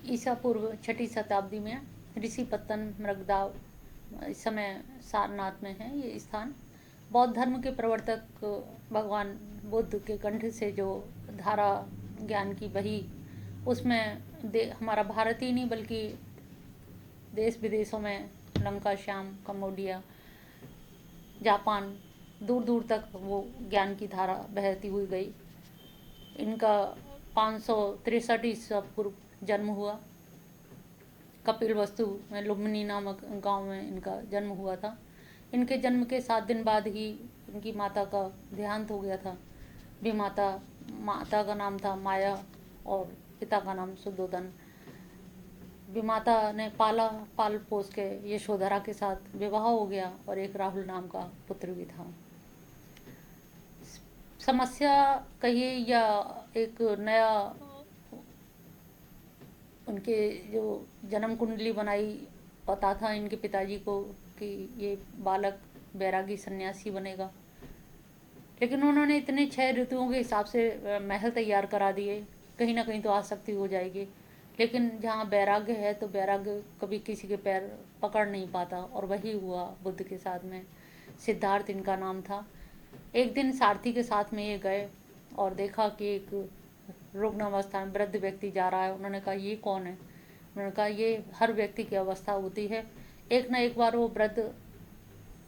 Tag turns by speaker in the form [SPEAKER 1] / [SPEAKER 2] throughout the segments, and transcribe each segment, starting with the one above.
[SPEAKER 1] ईसा पूर्व 6ठी शताब्दी में ऋषि पत्तन मृगदा इस समय सारनाथ में है ये स्थान। बौद्ध धर्म के प्रवर्तक भगवान बुद्ध के कंठ से जो धारा ज्ञान की बही, उसमें हमारा भारत ही नहीं बल्कि देश विदेशों में लंका, श्याम, कंबोडिया, जापान, दूर दूर तक वो ज्ञान की धारा बहती हुई गई। इनका 563 ईसा पूर्व जन्म हुआ। कपिलवस्तु में लुम्बिनी नामक गांव में इनका जन्म हुआ था। इनके जन्म के 7 दिन बाद ही इनकी माता का देहांत हो गया था। भी माता का नाम था माया और पिता का नाम सुद्धोधन। भी माता ने पाल पोस के यशोधरा के साथ विवाह हो गया और एक राहुल नाम का पुत्र भी था। समस्या कहिए या एक नया उनके जो जन्म कुंडली बनाई, पता था इनके पिताजी को कि ये बालक बैरागी सन्यासी बनेगा, लेकिन उन्होंने इतने 6 ऋतुओं के हिसाब से महल तैयार करा दिए, कहीं ना कहीं तो आसक्ति हो जाएगी। लेकिन जहाँ वैराग्य है तो वैराग्य कभी किसी के पैर पकड़ नहीं पाता, और वही हुआ बुद्ध के साथ में। सिद्धार्थ इनका नाम था। एक दिन सारथी के साथ में ये गए और देखा कि एक रुग्ण अवस्था में वृद्ध व्यक्ति जा रहा है। उन्होंने कहा ये कौन है? उन्होंने कहा ये हर व्यक्ति की अवस्था होती है, एक ना एक बार वो वृद्ध,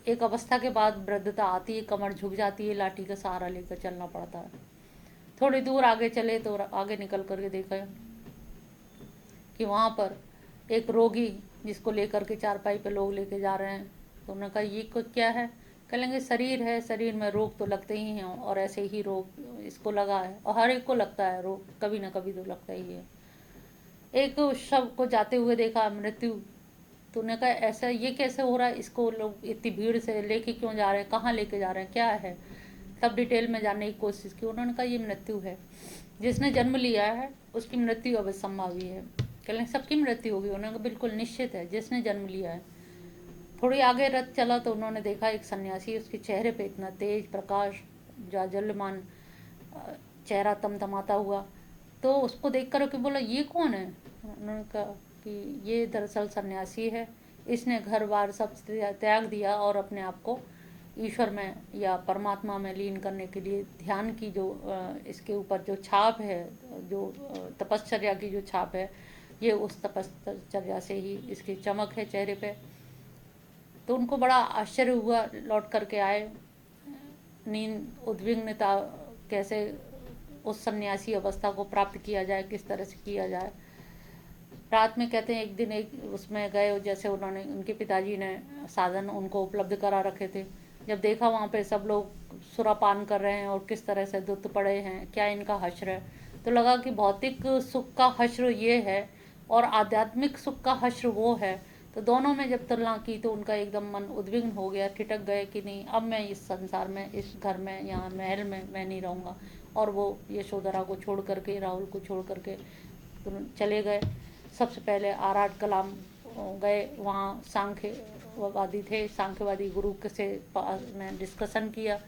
[SPEAKER 1] एक अवस्था के बाद वृद्धता आती है, कमर झुक जाती है, लाठी का सहारा लेकर चलना पड़ता है। थोड़ी दूर आगे चले तो आगे निकल करके देखा कि वहाँ पर एक रोगी जिसको लेकर के चारपाई पे लोग लेके जा रहे हैं। तो उन्होंने कहा ये क्या है? कहेंगे शरीर है, शरीर में रोग तो लगते ही हैं, और ऐसे ही रोग इसको लगा है, और हर एक को लगता है रोग, कभी ना कभी तो लगता ही है। एक शव को जाते हुए देखा, मृत्यु। तो उन्होंने कहा ऐसा ये कैसे हो रहा है? इसको लोग इतनी भीड़ से लेके क्यों जा रहे हैं, कहाँ लेके जा रहे हैं, क्या है? तब डिटेल में जानने की कोशिश की। उन्होंने कहा ये मृत्यु है, जिसने जन्म लिया है उसकी मृत्यु अवश्यंभावी है। कहें सबकी मृत्यु होगी? उन्होंने कहा बिल्कुल निश्चित है, जिसने जन्म लिया है। थोड़ी आगे रथ चला तो उन्होंने देखा एक सन्यासी, उसके चेहरे पे इतना तेज प्रकाश, जाजल्यमान चेहरा तमतमाता हुआ। तो उसको देख कर के बोला ये कौन है? उन्होंने कहा कि ये दरअसल सन्यासी है, इसने घर बार सब त्याग दिया और अपने आप को ईश्वर में या परमात्मा में लीन करने के लिए ध्यान की जो इसके ऊपर जो छाप है, जो तपश्चर्या की जो छाप है, ये उस तपश्चर्या से ही इसकी चमक है चेहरे पे। तो उनको बड़ा आश्चर्य हुआ, लौट करके आए। नींद उद्विग्नता, कैसे उस सन्यासी अवस्था को प्राप्त किया जाए, किस तरह से किया जाए। रात में कहते हैं एक दिन एक उसमें गए, जैसे उन्होंने उनके पिताजी ने साधन उनको उपलब्ध करा रखे थे। जब देखा वहाँ पे सब लोग सुरापान कर रहे हैं और किस तरह से दुत पड़े हैं, क्या इनका हश्र है, तो लगा कि भौतिक सुख का हश्र ये है और आध्यात्मिक सुख का हश्र वो है। तो दोनों में जब तुलना की तो उनका एकदम मन उद्विग्न हो गया, ठिठक गए कि नहीं, अब मैं इस संसार में, इस घर में, यहाँ महल में मैं नहीं रहूँगा। और वो यशोधरा को छोड़ करके, राहुल को छोड़ करके चले गए। सबसे पहले आराट कलाम गए, वहाँ सांख्यवादी थे, सांख्यवादी गुरु से में डिस्कशन किया,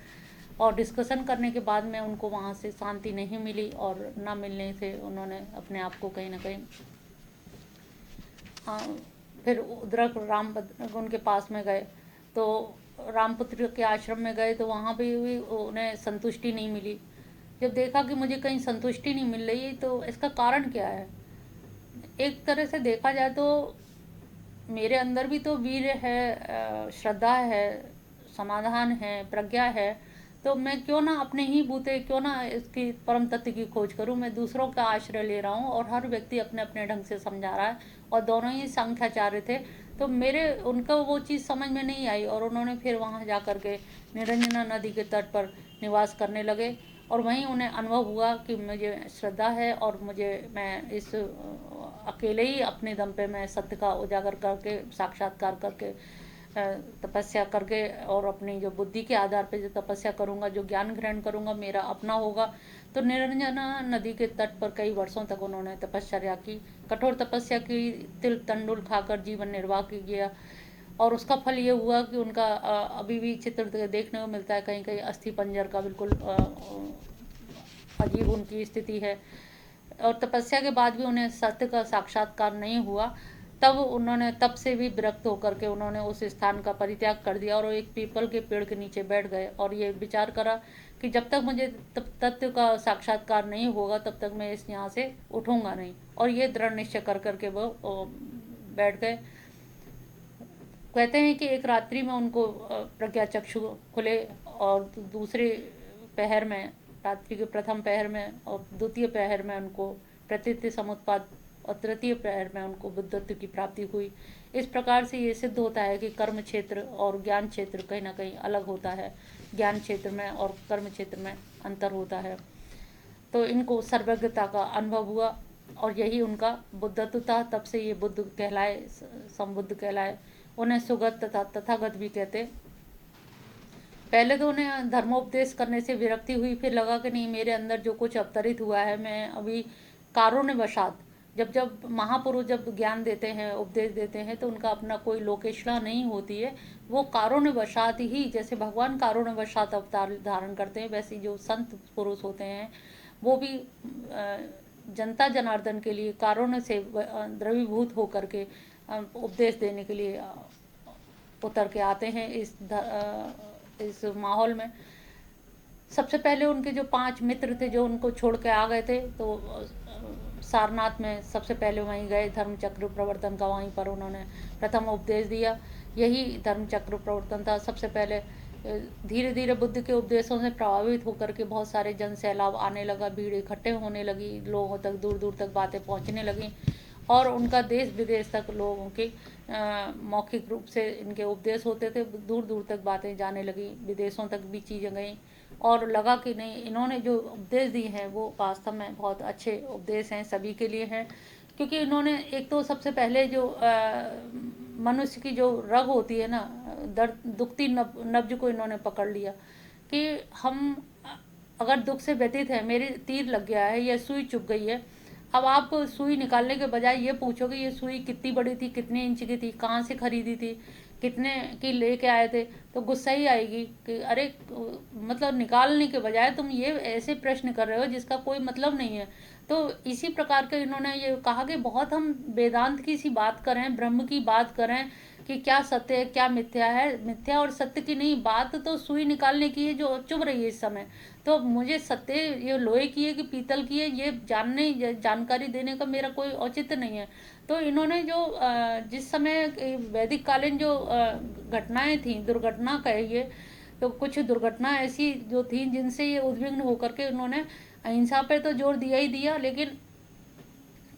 [SPEAKER 1] और डिस्कशन करने के बाद में उनको वहाँ से शांति नहीं मिली, और न मिलने से उन्होंने अपने आप को कहीं ना कहीं फिर उद्रक रामभद्र उनके पास में गए। तो रामपुत्र के आश्रम में गए तो वहाँ भी उन्हें संतुष्टि नहीं मिली। जब देखा कि मुझे कहीं संतुष्टि नहीं मिल रही, तो इसका कारण क्या है? एक तरह से देखा जाए तो मेरे अंदर भी तो वीर है, श्रद्धा है, समाधान है, प्रज्ञा है, तो मैं क्यों ना अपने ही बूते, क्यों ना इसकी परम तत्व की खोज करूं। मैं दूसरों का आश्रय ले रहा हूं और हर व्यक्ति अपने अपने ढंग से समझा रहा है, और दोनों ही सांख्याचार्य थे। तो मेरे उनका वो चीज़ समझ में नहीं आई, और उन्होंने फिर वहाँ जा कर के निरंजना नदी के तट पर निवास करने लगे। और वहीं उन्हें अनुभव हुआ कि मुझे श्रद्धा है, और मैं इस अकेले ही अपने दम पे मैं सत्य का उजागर करके, साक्षात्कार करके, तपस्या करके, और अपनी जो बुद्धि के आधार पे जो तपस्या करूँगा, जो ज्ञान ग्रहण करूँगा, मेरा अपना होगा। तो निरंजना नदी के तट पर कई वर्षों तक उन्होंने तपस्या की, कठोर तपस्या की, तिल तंडुल खाकर जीवन निर्वाह किया। और उसका फल ये हुआ कि उनका अभी भी चित्र देखने को मिलता है, कहीं कहीं अस्थि पंजर का बिल्कुल अजीब उनकी स्थिति है। और तपस्या के बाद भी उन्हें सत्य का साक्षात्कार नहीं हुआ, तब से भी विरक्त होकर के उन्होंने उस स्थान का परित्याग कर दिया और वो एक पीपल के पेड़ के नीचे बैठ गए और ये विचार करा कि जब तक मुझे तत्व का साक्षात्कार नहीं होगा तब तक मैं इस यहाँ से उठूंगा नहीं, और ये दृढ़ निश्चय कर करके वो बैठ गए। कहते हैं कि एक रात्रि में उनको प्रज्ञा चक्षु खुले और दूसरे पहर में, रात्रि के प्रथम पहर में और द्वितीय पहर में उनको प्रतीति समुत्पाद और तृतीय पहर में उनको बुद्धत्व की प्राप्ति हुई। इस प्रकार से ये सिद्ध होता है कि कर्म क्षेत्र और ज्ञान क्षेत्र कहीं ना कहीं अलग होता है, ज्ञान क्षेत्र में और कर्म क्षेत्र में अंतर होता है। तो इनको सर्वज्ञता का अनुभव हुआ और यही उनका बुद्धत्व था। तब से ये बुद्ध कहलाए, संबुद्ध कहलाए। उन्हें सुगत तथा तथागत भी कहते। पहले तो उन्हें धर्मोपदेश करने से विरक्ति हुई, फिर लगा कि नहीं, मेरे अंदर जो कुछ अवतरित हुआ है, मैं अभी कारुण्यवशात, जब महापुरुष जब ज्ञान देते हैं, उपदेश देते हैं, तो उनका अपना कोई लोकेशना नहीं होती है, वो कारुण्यवशात ही, जैसे भगवान कारुण्यवशात अवतार धारण करते हैं, वैसे जो संत पुरुष होते हैं वो भी जनता जनार्दन के लिए कारुण्य से द्रवीभूत होकर के उपदेश देने के लिए उतर के आते हैं इस माहौल में। सबसे पहले उनके जो 5 मित्र थे जो उनको छोड़ के आ गए थे, तो सारनाथ में सबसे पहले वहीं गए, धर्मचक्र प्रवर्तन का वहीं पर उन्होंने प्रथम उपदेश दिया। यही धर्मचक्र प्रवर्तन था। सबसे पहले धीरे धीरे बुद्ध के उपदेशों से प्रभावित होकर के बहुत सारे जन सैलाब आने लगा, भीड़ इकट्ठे होने लगी, लोगों तक दूर दूर तक बातें पहुंचने लगी और उनका देश विदेश तक लोगों के मौखिक रूप से इनके उपदेश होते थे, दूर दूर तक बातें जाने लगी, विदेशों तक भी चीज़ें गई और लगा कि नहीं, इन्होंने जो उपदेश दिए हैं वो वास्तव में बहुत अच्छे उपदेश हैं, सभी के लिए हैं। क्योंकि इन्होंने एक तो सबसे पहले जो मनुष्य की जो रग होती है ना, दर्द दुखती नब्ज को इन्होंने पकड़ लिया कि हम अगर दुख से व्यतीत है, मेरे तीर लग गया है या सुई चुभ गई है, अब आप सुई निकालने के बजाय ये पूछोगे ये सुई कितनी बड़ी थी, कितने इंच की थी, कहाँ से खरीदी थी, कितने की लेके आए थे, तो गुस्सा ही आएगी कि अरे, मतलब निकालने के बजाय तुम ये ऐसे प्रश्न कर रहे हो जिसका कोई मतलब नहीं है। तो इसी प्रकार के इन्होंने ये कहा कि बहुत हम वेदांत की सी बात करें, ब्रह्म की बात करें कि क्या सत्य है क्या मिथ्या है, मिथ्या और सत्य की नहीं, बात तो सुई निकालने की है जो चुभ रही है इस समय। तो मुझे सत्य ये लोहे की है कि पीतल की है ये जानकारी देने का मेरा कोई औचित्य नहीं है। तो इन्होंने जो जिस समय वैदिक कालीन जो घटनाएं थी, दुर्घटना कहिए, तो कुछ दुर्घटना ऐसी जो थी जिनसे ये उद्विग्न होकर के उन्होंने अहिंसा पे तो जोर दिया ही दिया, लेकिन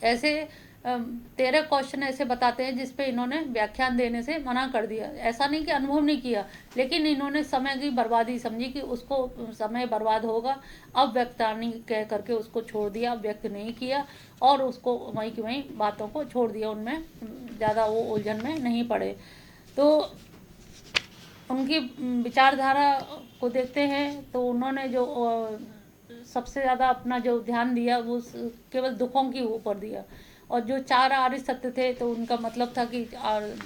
[SPEAKER 1] ऐसे 13 क्वेश्चन ऐसे बताते हैं जिसपे इन्होंने व्याख्यान देने से मना कर दिया। ऐसा नहीं कि अनुभव नहीं किया, लेकिन इन्होंने समय की बर्बादी समझी कि उसको समय बर्बाद होगा, अब व्यक्तानी कह करके उसको छोड़ दिया, व्यक्त नहीं किया और उसको वहीं की वहीं बातों को छोड़ दिया, उनमें ज़्यादा वो उलझन में नहीं पड़े। तो उनकी विचारधारा को देखते हैं तो उन्होंने जो सबसे ज़्यादा अपना जो ध्यान दिया वो केवल दुखों के ऊपर दिया, और जो 4 आर्य सत्य थे तो उनका मतलब था कि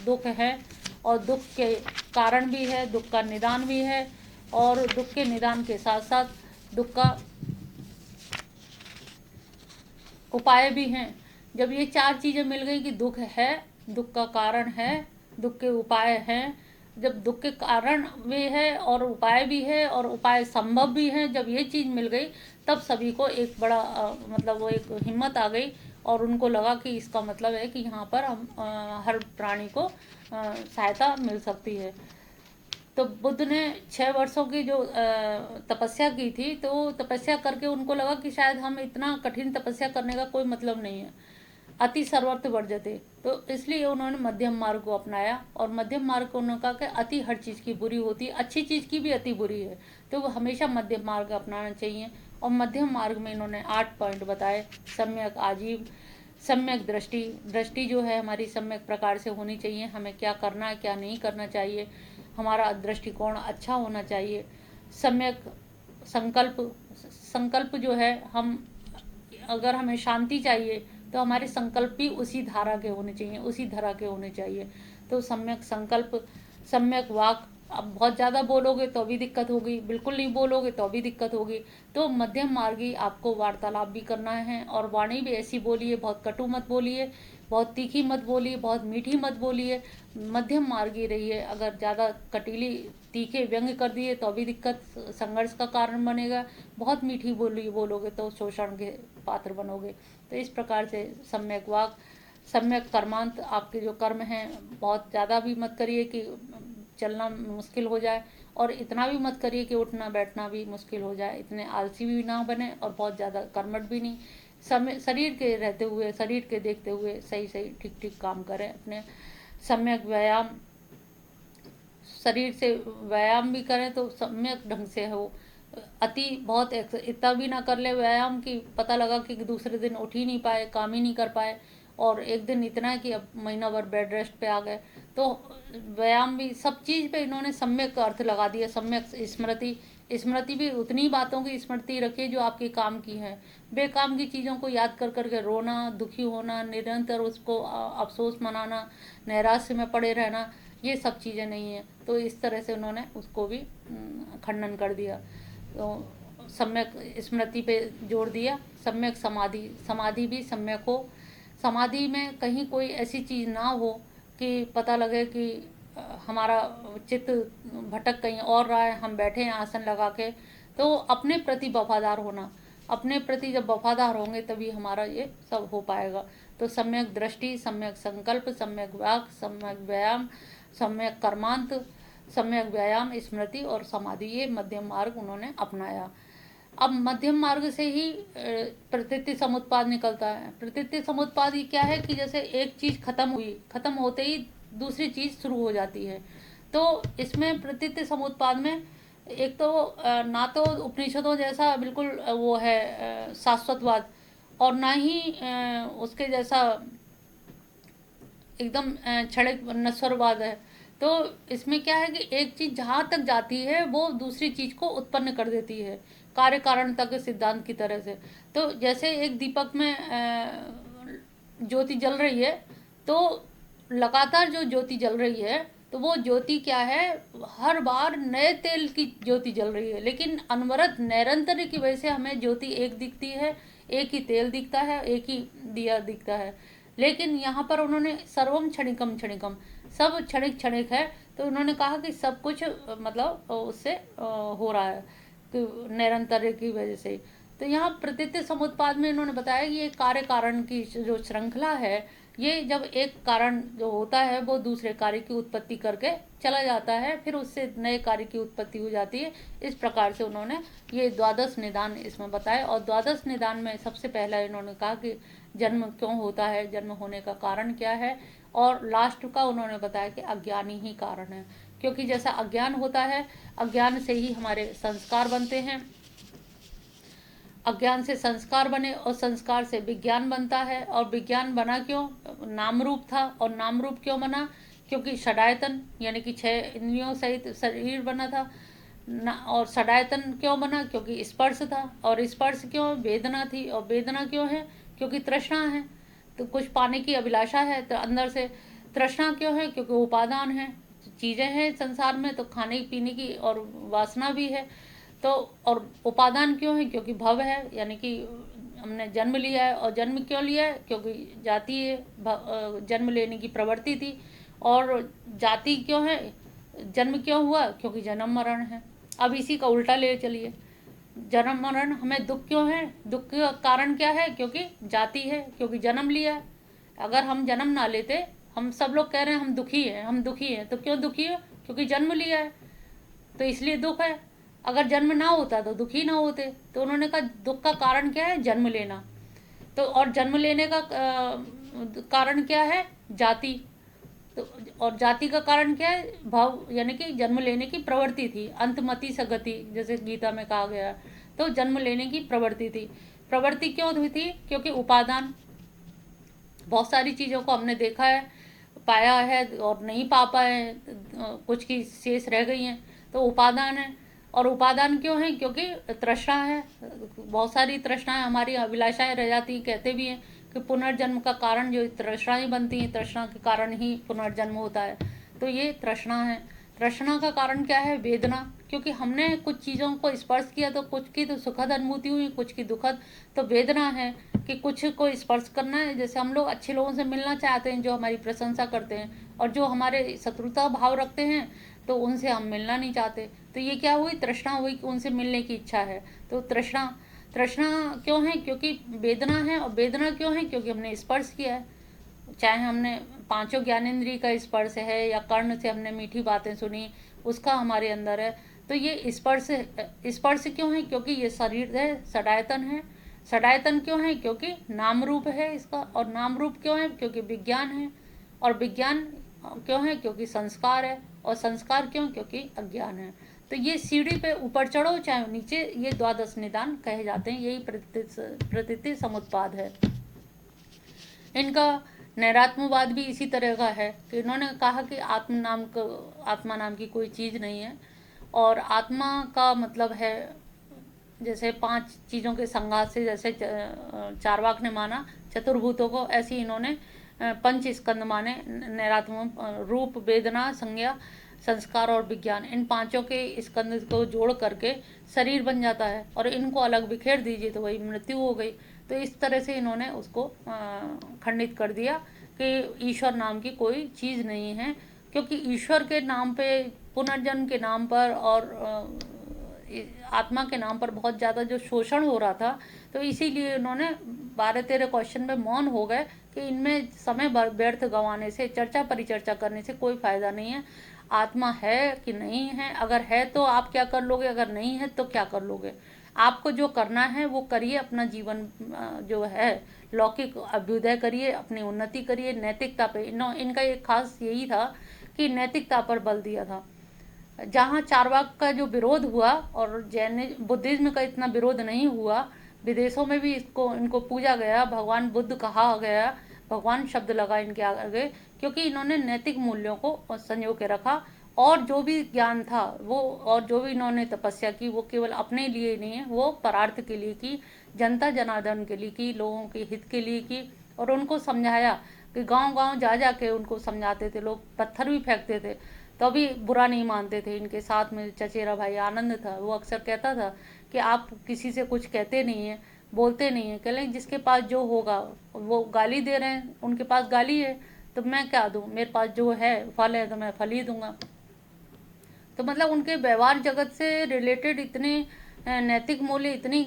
[SPEAKER 1] दुख है और दुख के कारण भी है, दुख का निदान भी है और दुख के निदान के साथ साथ दुख का उपाय भी हैं। जब ये 4 चीज़ें मिल गई कि दुख है, दुख का कारण है, दुख के उपाय हैं, जब दुख के कारण भी है और उपाय भी है और उपाय संभव भी है, जब ये चीज़ मिल गई तब सभी को एक बड़ा मतलब वो एक हिम्मत आ गई और उनको लगा कि इसका मतलब है कि यहाँ पर हम हर प्राणी को सहायता मिल सकती है। तो बुद्ध ने 6 वर्षों की जो तपस्या की थी, तो तपस्या करके उनको लगा कि शायद हम इतना कठिन तपस्या करने का कोई मतलब नहीं है, अति सर्वत्र वर्जते, तो इसलिए उन्होंने मध्यम मार्ग को अपनाया। और मध्यम मार्ग को उन्होंने कहा कि अति हर चीज़ की बुरी होती है, अच्छी चीज़ की भी अति बुरी है, तो वो हमेशा मध्यम मार्ग अपनाना चाहिए। और मध्यम मार्ग में इन्होंने 8 पॉइंट बताए। सम्यक आजीव, सम्यक दृष्टि, दृष्टि जो है हमारी सम्यक प्रकार से होनी चाहिए, हमें क्या करना है क्या नहीं करना चाहिए, हमारा दृष्टिकोण अच्छा होना चाहिए। सम्यक संकल्प, संकल्प जो है हम अगर हमें शांति चाहिए तो हमारे संकल्प भी उसी धारा के होने चाहिए, उसी धरा के होने चाहिए। तो सम्यक संकल्प, सम्यक वाक, अब बहुत ज़्यादा बोलोगे तो भी दिक्कत होगी, बिल्कुल नहीं बोलोगे तो भी दिक्कत होगी। तो मध्यम मार्गी आपको वार्तालाप भी करना है, और वाणी भी ऐसी बोलिए, बहुत कटु मत बोलिए, बहुत तीखी मत बोलिए, बहुत मीठी मत बोलिए, मध्यम मार्गी रहिए। अगर ज़्यादा कटीली तीखे व्यंग्य कर दिए तो भी दिक्कत, संघर्ष का कारण बनेगा। बहुत मीठी बोली बोलोगे तो शोषण के पात्र बनोगे। तो इस प्रकार से सम्यक वाक, सम्यक कर्मांत, आपके जो कर्म हैं बहुत ज़्यादा भी मत करिए कि चलना मुश्किल हो जाए, और इतना भी मत करिए कि उठना बैठना भी मुश्किल हो जाए। इतने आलसी भी ना बने और बहुत ज़्यादा कर्मठ भी नहीं। समय शरीर के रहते हुए, शरीर के देखते हुए सही सही ठीक ठीक काम करें। अपने सम्यक व्यायाम, शरीर से व्यायाम भी करें तो सम्यक ढंग से हो। अति बहुत इतना भी ना कर ले व्यायाम कि पता लगा कि दूसरे दिन उठ ही नहीं पाए, काम ही नहीं कर पाए, और एक दिन इतना है कि अब महीना भर बेड रेस्ट पे आ गए। तो व्यायाम भी, सब चीज़ पे इन्होंने सम्यक अर्थ लगा दिया। सम्यक स्मृति, स्मृति भी उतनी बातों की स्मृति रखिए जो आपके काम की है। बेकाम की चीज़ों को याद कर करके रोना, दुखी होना, निरंतर उसको अफसोस मनाना, नैराश्य में पड़े रहना, ये सब चीज़ें नहीं है। तो इस तरह से उन्होंने उसको भी खंडन कर दिया। तो सम्यक स्मृति पे जोड़ दिया। सम्यक समाधि, समाधि भी सम्यक हो। समाधि में कहीं कोई ऐसी चीज़ ना हो कि पता लगे कि हमारा चित्त भटक कहीं और रहा है, हम बैठे हैं आसन लगा के। तो अपने प्रति वफादार होना, अपने प्रति जब वफादार होंगे तभी हमारा ये सब हो पाएगा। तो सम्यक दृष्टि, सम्यक संकल्प, सम्यक वाक, सम्यक व्यायाम, सम्यक कर्मांत, सम्यक व्यायाम, स्मृति और समाधि, ये मध्यम मार्ग उन्होंने अपनाया। अब मध्यम मार्ग से ही प्रतीति समुत्पाद निकलता है। प्रतीति समुत्पाद ये क्या है कि जैसे एक चीज़ खत्म हुई, खत्म होते ही दूसरी चीज़ शुरू हो जाती है। तो इसमें प्रतीति समुत्पाद में एक तो ना तो उपनिषदों जैसा बिल्कुल वो है शाश्वतवाद, और ना ही उसके जैसा एकदम क्षणिक नश्वरवाद है। तो इसमें क्या है कि एक चीज़ जहाँ तक जाती है वो दूसरी चीज़ को उत्पन्न कर देती है, कार्य कारण तक सिद्धांत की तरह से। तो जैसे एक दीपक में ज्योति जल रही है, तो लगातार जो ज्योति जल रही है, तो वो ज्योति क्या है, हर बार नए तेल की ज्योति जल रही है, लेकिन अनवरत निरंतर की वजह से हमें ज्योति एक दिखती है, एक ही तेल दिखता है, एक ही दिया दिखता है। लेकिन यहाँ पर उन्होंने सर्वम क्षणिकम क्षणिकम, सब क्षणिक क्षणिक है। तो उन्होंने कहा कि सब कुछ मतलब उससे हो रहा है कि निरंतर की वजह से। तो यहाँ प्रतीति समुत्पाद में इन्होंने बताया कि ये कार्य कारण की जो श्रृंखला है, ये जब एक कारण जो होता है वो दूसरे कार्य की उत्पत्ति करके चला जाता है, फिर उससे नए कार्य की उत्पत्ति हो जाती है। इस प्रकार से उन्होंने ये द्वादश निदान इसमें बताए। और द्वादश निदान में सबसे पहला इन्होंने कहा कि जन्म क्यों होता है, जन्म होने का कारण क्या है, और लास्ट का उन्होंने बताया कि अज्ञानी ही कारण है। क्योंकि जैसा अज्ञान होता है, अज्ञान से ही हमारे संस्कार बनते हैं, अज्ञान से संस्कार बने और संस्कार से विज्ञान बनता है। और विज्ञान बना क्यों, नाम रूप था, और नाम रूप क्यों बना, क्योंकि षडायतन यानी कि 6 इंद्रियों सहित शरीर बना था और षडायतन क्यों बना, क्योंकि स्पर्श था, और स्पर्श क्यों, वेदना थी, और वेदना क्यों है, क्योंकि तृष्णा है। तो कुछ पाने की अभिलाषा है, तो अंदर से तृष्णा क्यों है, क्योंकि उपादान है, चीज़ें हैं संसार में, तो खाने पीने की और वासना भी है। तो और उपादान क्यों है, क्योंकि भव है, यानी कि हमने जन्म लिया है। और जन्म क्यों लिया है, क्योंकि जाति है, जन्म लेने की प्रवृत्ति थी। और जाति क्यों है, जन्म क्यों हुआ, क्योंकि जन्म मरण है। अब इसी का उल्टा ले चलिए, जन्म मरण, हमें दुख क्यों है, दुख का कारण क्या है, क्योंकि जाति है, क्योंकि जन्म लिया है। अगर हम जन्म ना लेते, हम सब लोग कह रहे हैं हम दुखी हैं, हम दुखी हैं, तो क्यों दुखी है, क्योंकि जन्म लिया है, तो इसलिए दुख है। अगर जन्म ना होता तो दुखी ना होते। तो उन्होंने कहा दुख का कारण क्या है, जन्म लेना। तो और जन्म लेने का कारण क्या है, जाति। तो और जाति का कारण क्या है, भाव, यानी कि जन्म लेने की प्रवृत्ति थी, अंतमति सगति जैसे गीता में कहा गया। तो जन्म लेने की प्रवृत्ति थी। प्रवृत्ति क्यों हुई थी, क्योंकि उपादान, बहुत सारी चीज़ों को हमने देखा है, पाया है और नहीं पा पाए, कुछ की शेष रह गई हैं, तो उपादान है। और उपादान क्यों है, क्योंकि तृष्णा है, बहुत सारी तृष्णाएं हमारी अभिलाषाएं रह जाती। कहते भी हैं कि पुनर्जन्म का कारण जो तृष्णाएं बनती हैं, तृष्णा के कारण ही पुनर्जन्म होता है। तो ये तृष्णा है। तृष्णा का कारण क्या है? वेदना, क्योंकि हमने कुछ चीज़ों को स्पर्श किया तो कुछ की तो सुखद अनुभूति हुई, कुछ की दुखद। तो वेदना है कि कुछ को स्पर्श करना है। जैसे हम लोग अच्छे लोगों से मिलना चाहते हैं जो हमारी प्रशंसा करते हैं, और जो हमारे शत्रुता भाव रखते हैं तो उनसे हम मिलना नहीं चाहते। तो ये क्या हुई? तृष्णा हुई कि उनसे मिलने की इच्छा है। तो तृष्णा तृष्णा क्यों है? क्योंकि वेदना है। और वेदना क्यों है? क्योंकि हमने स्पर्श किया है। चाहे हमने पांचों ज्ञानेंद्रिय का स्पर्श है या कर्ण से हमने मीठी बातें सुनी, उसका हमारे अंदर है। तो ये स्पर्श स्पर्श क्यों है? क्योंकि ये शरीर है, षडायतन है। षडायतन क्यों है? क्योंकि नाम रूप है इसका। और नाम रूप क्यों है? क्योंकि विज्ञान है। और विज्ञान क्यों है? क्योंकि संस्कार है। और संस्कार क्यों? क्योंकि अज्ञान है। तो ये सीढ़ी पे ऊपर चढ़ो चाहे नीचे, ये द्वादश निदान कहे जाते हैं। यही प्रतीति समुत्पाद है। इनका नैरात्मवाद भी इसी तरह का है कि इन्होंने कहा कि आत्मा नाम की कोई चीज़ नहीं है। और आत्मा का मतलब है जैसे 5 चीज़ों के संघात से, जैसे चारवाक ने माना चतुर्भूतों को, ऐसे इन्होंने पंच स्कंद माने। नैरात्म रूप, वेदना, संज्ञा, संस्कार और विज्ञान, इन पांचों के स्कंद को जोड़ करके शरीर बन जाता है। और इनको अलग बिखेर दीजिए तो वही मृत्यु हो गई। तो इस तरह से इन्होंने उसको खंडित कर दिया कि ईश्वर नाम की कोई चीज़ नहीं है। क्योंकि ईश्वर के नाम पे, पुनर्जन्म के नाम पर और आत्मा के नाम पर बहुत ज़्यादा जो शोषण हो रहा था, तो इसीलिए उन्होंने 12-13 क्वेश्चन में मौन हो गए कि इनमें समय व्यर्थ गंवाने से, चर्चा परिचर्चा करने से कोई फ़ायदा नहीं है। आत्मा है कि नहीं है? अगर है तो आप क्या कर लोगे, अगर नहीं है तो क्या कर लोगे? आपको जो करना है वो करिए। अपना जीवन जो है लौकिक अभ्युदय करिए, अपनी उन्नति करिए, नैतिकता पे। इनका एक खास यही था कि नैतिकता पर बल दिया था। जहाँ चारवाक का जो विरोध हुआ और जैन बुद्धिज्म का इतना विरोध नहीं हुआ, विदेशों में भी इनको पूजा गया, भगवान बुद्ध कहा गया, भगवान शब्द लगा इनके आगे, क्योंकि इन्होंने नैतिक मूल्यों को संजो के रखा। और जो भी ज्ञान था वो, और जो भी इन्होंने तपस्या की, वो केवल अपने लिए नहीं है, वो परार्थ के लिए की, जनता जनार्दन के लिए की, लोगों के हित के लिए की। और उनको समझाया कि गांव-गांव जा जा के उनको समझाते थे। लोग पत्थर भी फेंकते थे तो भी बुरा नहीं मानते थे। इनके साथ में चचेरा भाई आनंद था, वो अक्सर कहता था कि आप किसी से कुछ कहते नहीं हैं, बोलते नहीं हैं। कह लें जिसके पास जो होगा, वो गाली दे रहे हैं, उनके पास गाली है तो मैं क्या दूँ, मेरे पास जो है फल है तो मैं फल ही दूंगा। तो मतलब उनके व्यवहार जगत से रिलेटेड इतने नैतिक मूल्य, इतनी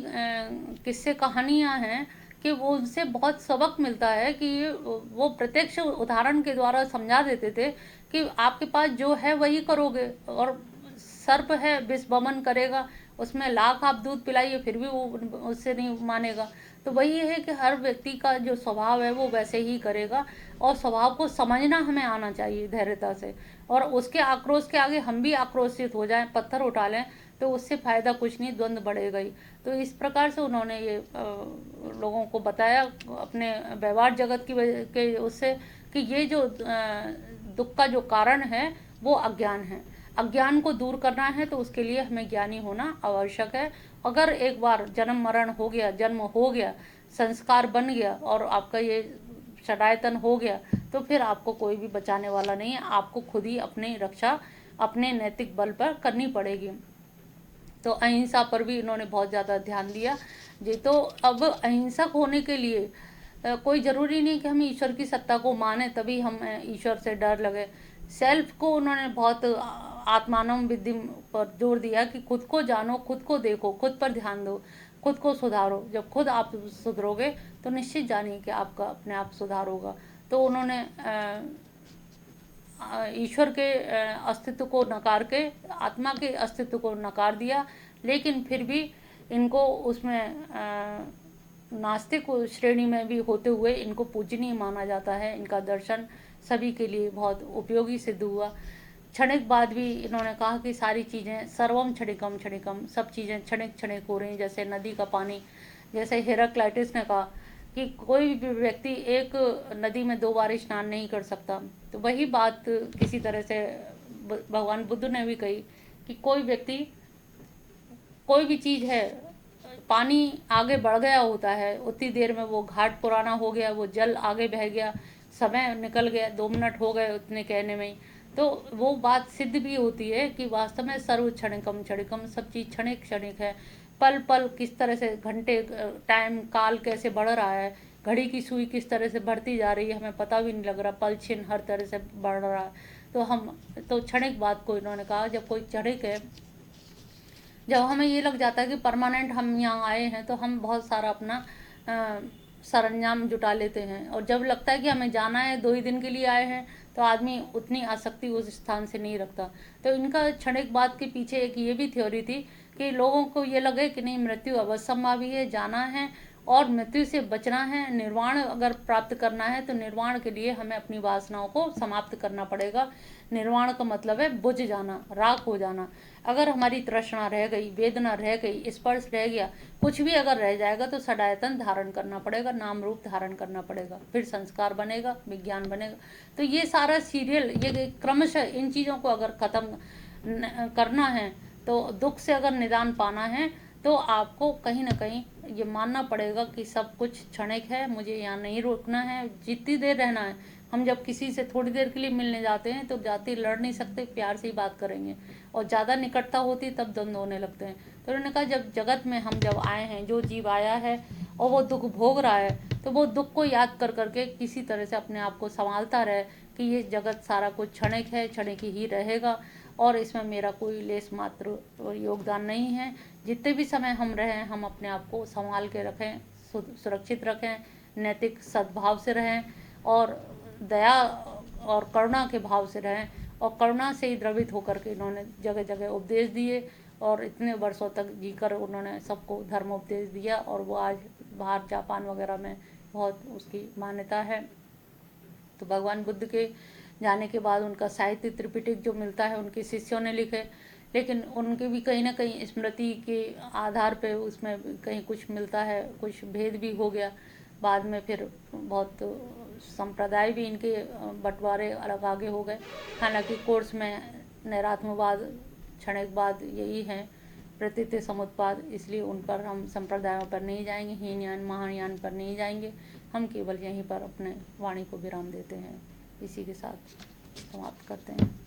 [SPEAKER 1] किस्से कहानियाँ हैं कि वो उनसे बहुत सबक मिलता है। कि वो प्रत्यक्ष उदाहरण के द्वारा समझा देते थे कि आपके पास जो है वही करोगे। और सर्प है, विष वमन करेगा, उसमें लाख आप दूध पिलाइए फिर भी वो उससे नहीं मानेगा। तो वही है कि हर व्यक्ति का जो स्वभाव है वो वैसे ही करेगा। और स्वभाव को समझना हमें आना चाहिए धैर्यता से। और उसके आक्रोश के आगे हम भी आक्रोशित हो जाएं, पत्थर उठा लें, तो उससे फ़ायदा कुछ नहीं, द्वंद्व बढ़ेगा ही। तो इस प्रकार से उन्होंने ये लोगों को बताया अपने व्यवहार जगत की वजह के उससे कि ये जो दुख का जो कारण है वो अज्ञान है। अज्ञान को दूर करना है तो उसके लिए हमें ज्ञानी होना आवश्यक है। अगर एक बार जन्म मरण हो गया, जन्म हो गया, संस्कार बन गया और आपका ये षडायतन हो गया, तो फिर आपको कोई भी बचाने वाला नहीं है। आपको खुद ही अपनी रक्षा अपने नैतिक बल पर करनी पड़ेगी। तो अहिंसा पर भी इन्होंने बहुत ज़्यादा ध्यान दिया जी। तो अब अहिंसक होने के लिए कोई ज़रूरी नहीं कि हम ईश्वर की सत्ता को माने तभी हम ईश्वर से डर लगे। सेल्फ को उन्होंने बहुत आत्मानम विद्धि पर जोर दिया कि खुद को जानो, खुद को देखो, खुद पर ध्यान दो, खुद को सुधारो। जब खुद आप सुधरोगे तो निश्चित जानिए कि आपका अपने आप सुधार होगा। तो उन्होंने ईश्वर के अस्तित्व को नकार के आत्मा के अस्तित्व को नकार दिया। लेकिन फिर भी इनको उसमें नास्तिक श्रेणी में भी होते हुए इनको पूजनीय माना जाता है। इनका दर्शन सभी के लिए बहुत उपयोगी सिद्ध हुआ। क्षणिक बाद भी इन्होंने कहा कि सारी चीज़ें सर्वम क्षणिकम क्षणिकम, सब चीज़ें क्षणिक क्षणिक हो रही, जैसे नदी का पानी। जैसे हेराक्लाइटिस ने कहा कि कोई भी व्यक्ति एक नदी में 2 बार स्नान नहीं कर सकता। तो वही बात किसी तरह से भगवान बुद्ध ने भी कही कि कोई व्यक्ति, कोई भी चीज़ है, पानी आगे बढ़ गया होता है, उतनी देर में वो घाट पुराना हो गया, वो जल आगे बह गया, समय निकल गया, 2 मिनट हो गए उतने कहने में ही। तो वो बात सिद्ध भी होती है कि वास्तव में सर्व क्षणिकम क्षणिकम, सब चीज़ क्षणिक क्षणिक है। पल पल किस तरह से, घंटे, टाइम काल कैसे बढ़ रहा है, घड़ी की सुई किस तरह से बढ़ती जा रही है, हमें पता भी नहीं लग रहा, पल छिन हर तरह से बढ़ रहा है। तो क्षणिक बात को इन्होंने कहा, जब कोई क्षणिक है, जब हमें ये लग जाता है कि परमानेंट हम यहाँ आए हैं, तो हम बहुत सारा अपना सरंजाम जुटा लेते हैं, और जब लगता है कि हमें जाना है, 2 ही दिन के लिए आए हैं, तो आदमी उतनी आसक्ति उस स्थान से नहीं रखता। तो इनका क्षणिक बात के पीछे एक ये भी थ्योरी थी कि लोगों को ये लगे कि नहीं, मृत्यु अवश्यंभावी है, जाना है और मृत्यु से बचना है। निर्वाण अगर प्राप्त करना है तो निर्वाण के लिए हमें अपनी वासनाओं को समाप्त करना पड़ेगा। निर्वाण का मतलब है बुझ जाना, राख हो जाना। अगर हमारी तृष्णा रह गई, वेदना रह गई, स्पर्श रह गया, कुछ भी अगर रह जाएगा, तो सदायतन धारण करना पड़ेगा, नाम रूप धारण करना पड़ेगा, फिर संस्कार बनेगा, विज्ञान बनेगा। तो ये सारा सीरियल, ये क्रमशः इन चीज़ों को अगर खत्म करना है, तो दुख से अगर निदान पाना है, तो आपको कहीं ना कहीं ये मानना पड़ेगा कि सब कुछ क्षणिक है, मुझे यहाँ नहीं रुकना है, जितनी देर रहना है। हम जब किसी से थोड़ी देर के लिए मिलने जाते हैं, तो जाते लड़ नहीं सकते, प्यार से ही बात करेंगे, और ज़्यादा निकटता होती तब द्वंद्व होने लगते हैं। तो उन्होंने कहा, जब जगत में हम जब आए हैं, जो जीव आया है और वो दुख भोग रहा है, तो वो दुख को याद कर करके किसी तरह से अपने आप को संभालता रहे कि ये जगत सारा कुछ क्षणिक है, क्षणिक ही रहेगा, और इसमें मेरा कोई लेस मात्र योगदान नहीं है। जितने भी समय हम रहें, हम अपने आप को संभाल के रखें, सुरक्षित रखें, नैतिक सद्भाव से रहें, और दया और करुणा के भाव से रहें, और करुणा से ही द्रवित होकर के इन्होंने जगह जगह उपदेश दिए, और इतने वर्षों तक जीकर उन्होंने सबको धर्मोपदेश दिया, और वो आज बाहर जापान वगैरह में बहुत उसकी मान्यता है। तो भगवान बुद्ध के जाने के बाद उनका साहित्य त्रिपिटक जो मिलता है, उनके शिष्यों ने लिखे, लेकिन उनके भी कहीं ना कहीं स्मृति के आधार पे उसमें कहीं कुछ मिलता है, कुछ भेद भी हो गया। बाद में फिर बहुत संप्रदाय भी इनके बंटवारे अलग आगे हो गए। हालांकि कोर्स में नैरात्मवाद, क्षणिकवाद यही है, प्रतीति समुत्पाद, इसलिए उन पर हम संप्रदायों पर नहीं जाएंगे, हीनयान महायान पर नहीं जाएंगे। हम केवल यहीं पर अपने वाणी को विराम देते हैं। इसी के साथ समाप्त करते हैं।